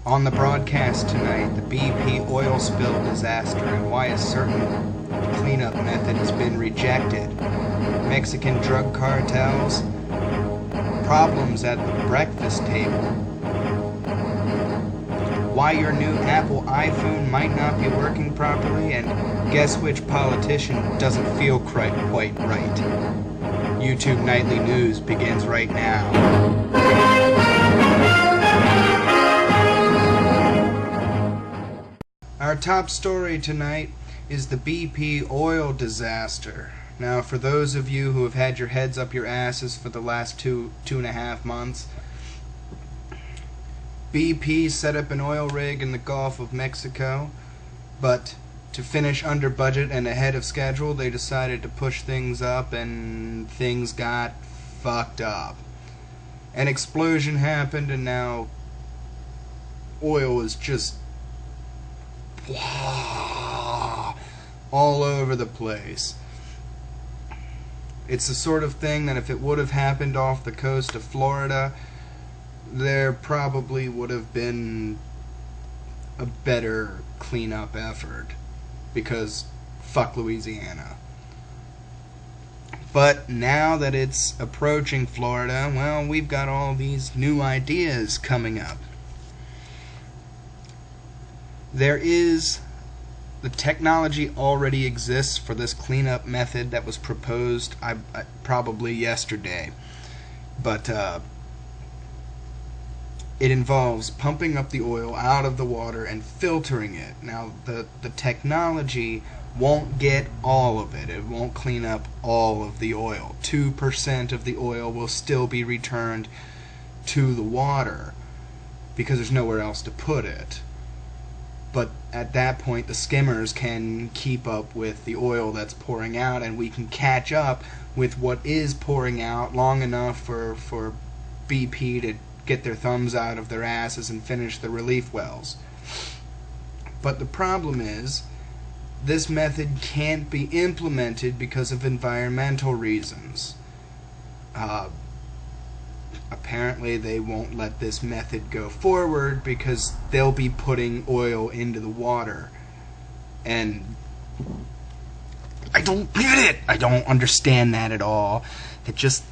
On the broadcast tonight, the BP oil spill disaster and why a certain cleanup method has been rejected. Mexican drug cartels, problems at the breakfast table, why your new Apple iPhone might not be working properly, and guess which politician doesn't feel quite right. YouTube Nightly News begins right now. Our top story tonight is the BP oil disaster. Now, for those of you who have had your heads up your asses for the last two and a half months, BP set up an oil rig in the Gulf of Mexico, but to finish under budget and ahead of schedule, they decided to push things up and things got fucked up. An explosion happened and now oil is just all over the place. It's the sort of thing that if it would have happened off the coast of Florida, there probably would have been a better cleanup effort, because fuck Louisiana. But now that it's approaching Florida, well, we've got all these new ideas coming up. The technology already exists for this cleanup method that was proposed probably yesterday, but it involves pumping up the oil out of the water and filtering it. Now, the technology won't get all of it. It won't clean up all of the oil. 2% of the oil will still be returned to the water because there's nowhere else to put it. But at that point, the skimmers can keep up with the oil that's pouring out, and we can catch up with what is pouring out long enough for BP to get their thumbs out of their asses and finish the relief wells. But the problem is, this method can't be implemented because of environmental reasons. Apparently they won't let this method go forward because they'll be putting oil into the water. And I don't get it! I don't understand that at all. It just...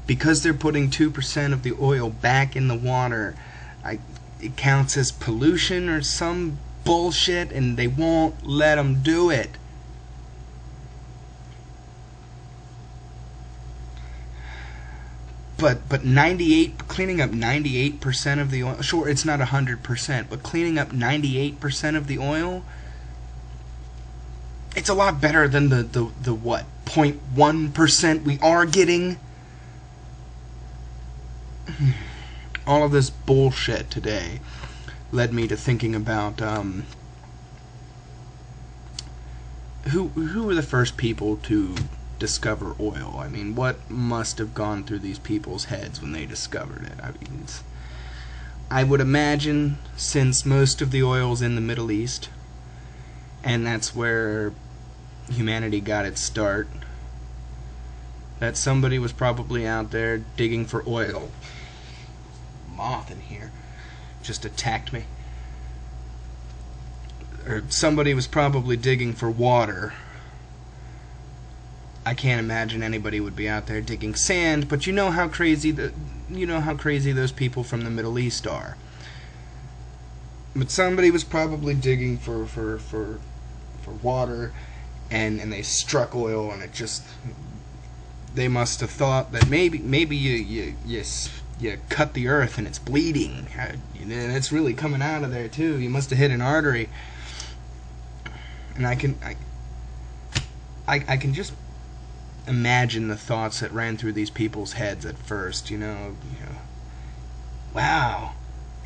Because they're putting 2% of the oil back in the water, it counts as pollution or some bullshit, and they won't let them do it. But cleaning up 98% of the oil, sure, it's not 100%, but cleaning up 98% of the oil, it's a lot better than the what, 0.1% we are getting. All of this bullshit today led me to thinking about who were the first people to discover oil. I mean, what must have gone through these people's heads when they discovered it? I mean, I would imagine, since most of the oil's in the Middle East, and that's where humanity got its start, that somebody was probably out there digging for oil. Moth in here just attacked me. Or somebody was probably digging for water. I can't imagine anybody would be out there digging sand, but you know how crazy those people from the Middle East are. But somebody was probably digging for water, and they struck oil, and it just, they must have thought that maybe you cut the earth and it's bleeding, and it's really coming out of there too. You must have hit an artery. And I can just imagine the thoughts that ran through these people's heads at first. Wow,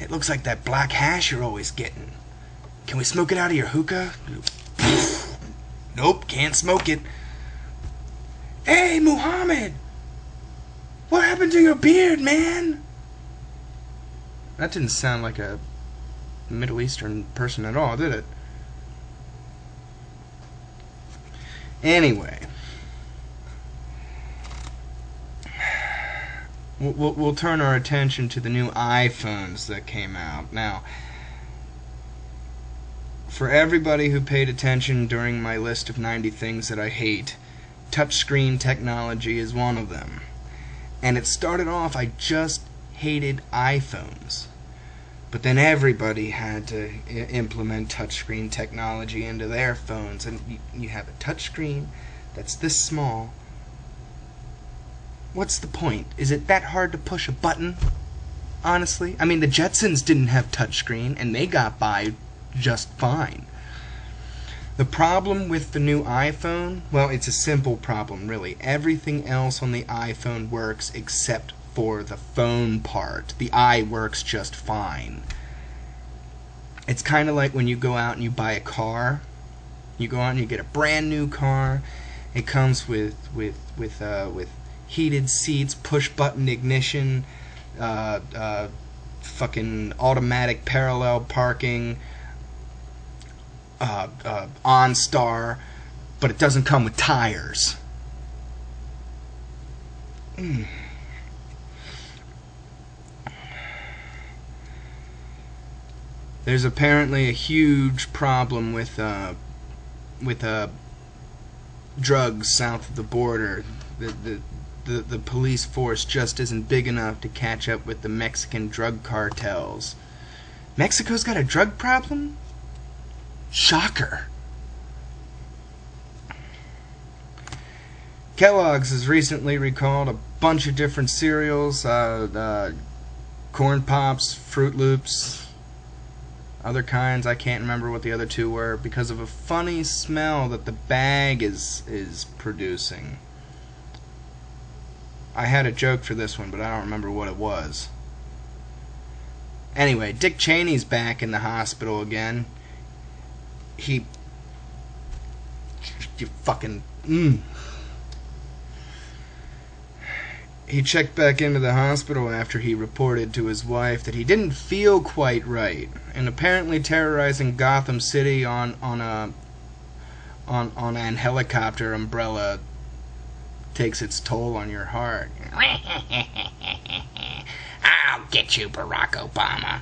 it looks like that black hash you're always getting. Can we smoke it out of your hookah? Nope, can't smoke it. Hey, Muhammad! What happened to your beard, man? That didn't sound like a Middle Eastern person at all, did it? Anyway, we'll turn our attention to the new iPhones that came out. Now, for everybody who paid attention during my list of 90 things that I hate, touchscreen technology is one of them. And it started off, I just hated iPhones. But then everybody had to implement touchscreen technology into their phones. And you have a touchscreen that's this small. What's the point? Is it that hard to push a button? Honestly? I mean, the Jetsons didn't have touchscreen, and they got by just fine. The problem with the new iPhone, well, it's a simple problem, really. Everything else on the iPhone works except for the phone part. The eye works just fine. It's kind of like when you go out and you buy a car. You go out and you get a brand new car. It comes with heated seats, push button ignition, fucking automatic parallel parking, OnStar, but it doesn't come with tires. There's apparently a huge problem with drugs south of the border. The police force just isn't big enough to catch up with the Mexican drug cartels. Mexico's got a drug problem? Shocker. Kellogg's has recently recalled a bunch of different cereals, Corn Pops, Fruit Loops, other kinds. I can't remember what the other two were, because of a funny smell that the bag is producing. I had a joke for this one, but I don't remember what it was. Anyway, Dick Cheney's back in the hospital again. He checked back into the hospital after he reported to his wife that he didn't feel quite right, and apparently terrorizing Gotham City on an helicopter umbrella takes its toll on your heart. I'll get you, Barack Obama.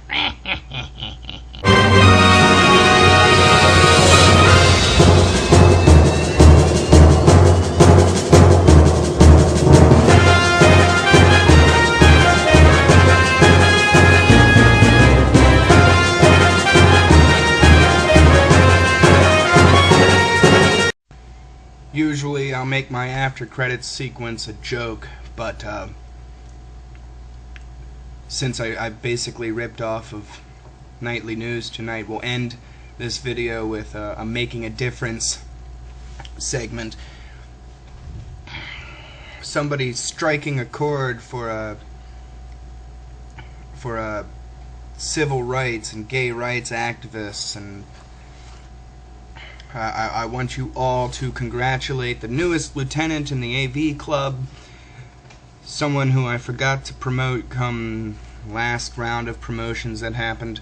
Usually I'll make my after credits sequence a joke, but since I basically ripped off of Nightly News tonight, we'll end this video with a Making a Difference segment. Somebody striking a chord for civil rights and gay rights activists, and I want you all to congratulate the newest lieutenant in the AV Club, someone who I forgot to promote come last round of promotions that happened,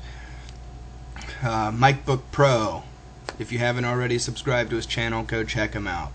MikeBook Pro. If you haven't already subscribed to his channel, go check him out.